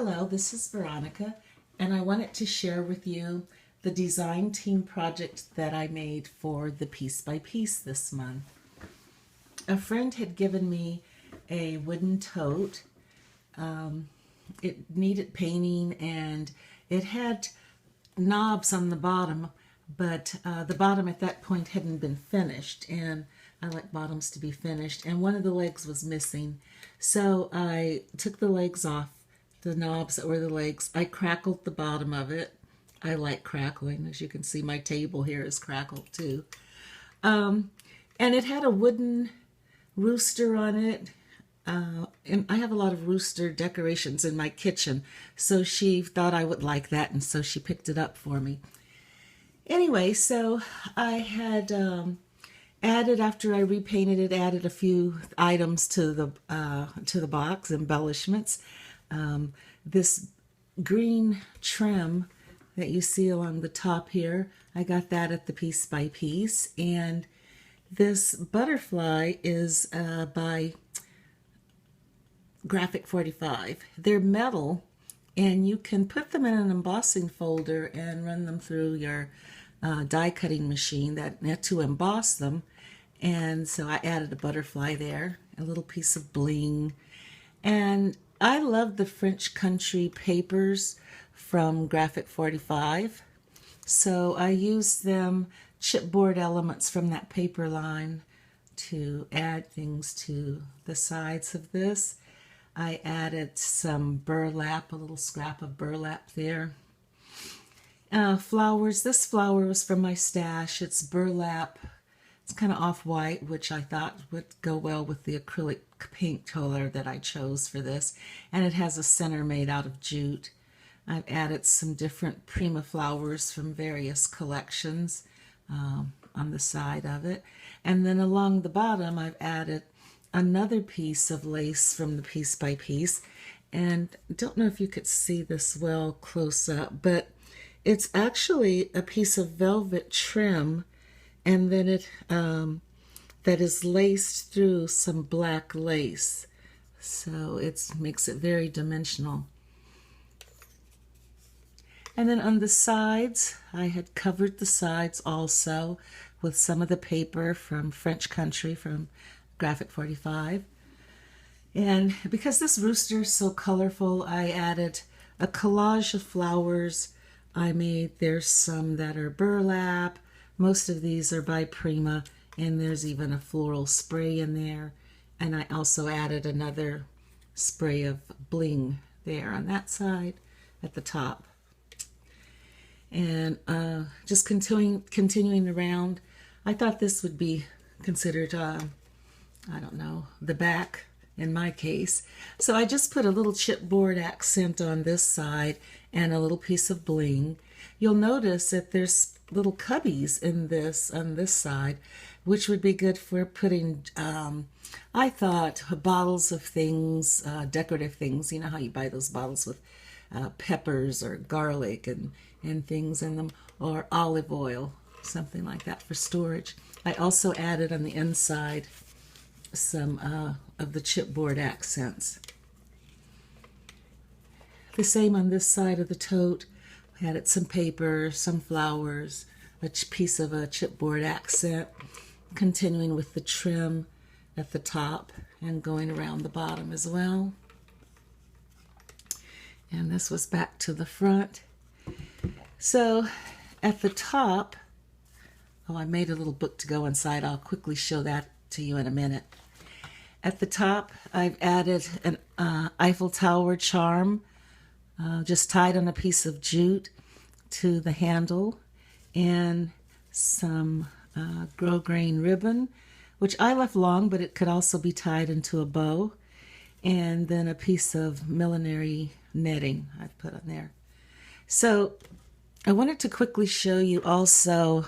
Hello, this is Veronica, and I wanted to share with you the design team project that I made for the piece by piece this month. A friend had given me a wooden tote. It needed painting and it had knobs on the bottom, but the bottom at that point hadn't been finished, and I like bottoms to be finished, and one of the legs was missing. So I took the legs off, the knobs that were the legs. I crackled the bottom of it. I like crackling. As you can see, my table here is crackled too. And it had a wooden rooster on it. And I have a lot of rooster decorations in my kitchen, so she thought I would like that, and so she picked it up for me. Anyway, so I had added, after I repainted it, added a few items to the box, embellishments. This green trim that you see along the top here, I got that at the Piece by Piece, and this butterfly is by Graphic 45. They're metal, and you can put them in an embossing folder and run them through your die cutting machine to emboss them. And so I added a butterfly there, a little piece of bling. And I love the French country papers from Graphic 45. So I used them, chipboard elements from that paper line, to add things to the sides of this. I added some burlap, a little scrap of burlap there. Flowers. This flower was from my stash. It's burlap. It's kind of off-white, which I thought would go well with the acrylic paint color that I chose for this. And it has a center made out of jute. I've added some different Prima flowers from various collections on the side of it. And then along the bottom, I've added another piece of lace from the Piece by Piece. And I don't know if you could see this well close up, but it's actually a piece of velvet trim, and then it that is laced through some black lace. So it makes it very dimensional. And then on the sides, I had covered the sides also with some of the paper from French Country from Graphic 45. And because this rooster is so colorful, I added a collage of flowers. There's some that are burlap. Most of these are by Prima, and there's even a floral spray in there. And I also added another spray of bling there on that side at the top. And just continuing around, I thought this would be considered I don't know, the back in my case. So I just put a little chipboard accent on this side and a little piece of bling. You'll notice that there's little cubbies in this on this side, which would be good for putting, I thought, bottles of things, decorative things. You know how you buy those bottles with peppers or garlic and things in them, or olive oil, something like that for storage. I also added on the inside some of the chipboard accents. The same on this side of the tote. I added some paper, some flowers, a piece of a chipboard accent, continuing with the trim at the top and going around the bottom as well. And this was back to the front. So at the top, I made a little book to go inside. I'll quickly show that to you in a minute. At the top, I've added an Eiffel Tower charm, just tied on a piece of jute to the handle, and some grosgrain ribbon, which I left long, but it could also be tied into a bow, and then a piece of millinery netting I've put on there. So I wanted to quickly show you also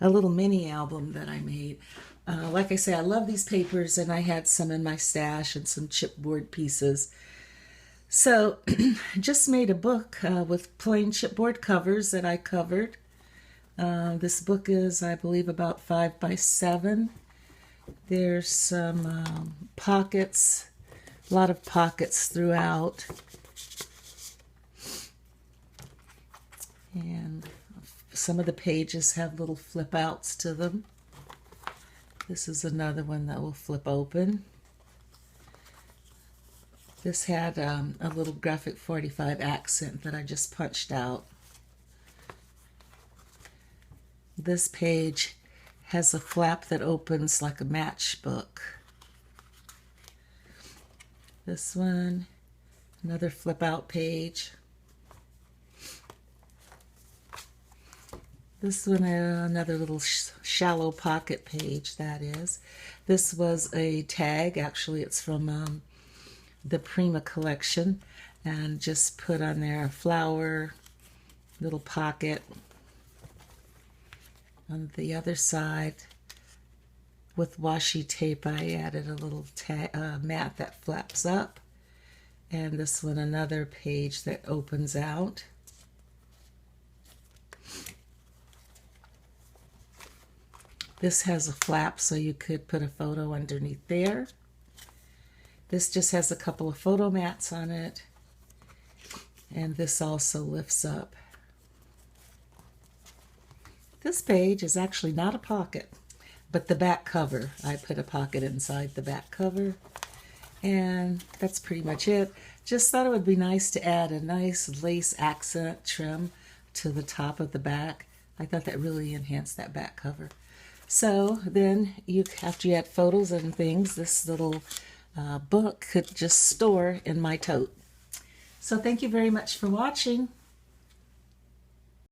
a little mini album that I made. Like I say, I love these papers, and I had some in my stash and some chipboard pieces. So just made a book with plain chipboard covers that I covered. This book is, I believe, about 5 by 7. There's some pockets, a lot of pockets throughout. And some of the pages have little flip outs to them. This is another one that will flip open. This had a little graphic 45 accent that I just punched out. This page has a flap that opens like a matchbook. This one, another flip out page. This one, another little shallow pocket page, that is. This was a tag. Actually, it's from the Prima collection. And just put on there a flower, little pocket. On the other side, with washi tape, I added a little mat that flaps up. And this one, another page that opens out. This has a flap, so you could put a photo underneath there. This just has a couple of photo mats on it. And this also lifts up. This page is actually not a pocket, but the back cover. I put a pocket inside the back cover. And that's pretty much it. Just thought it would be nice to add a nice lace accent trim to the top of the back. I thought that really enhanced that back cover. So then, after you add photos and things, this little book could just store in my tote. So thank you very much for watching.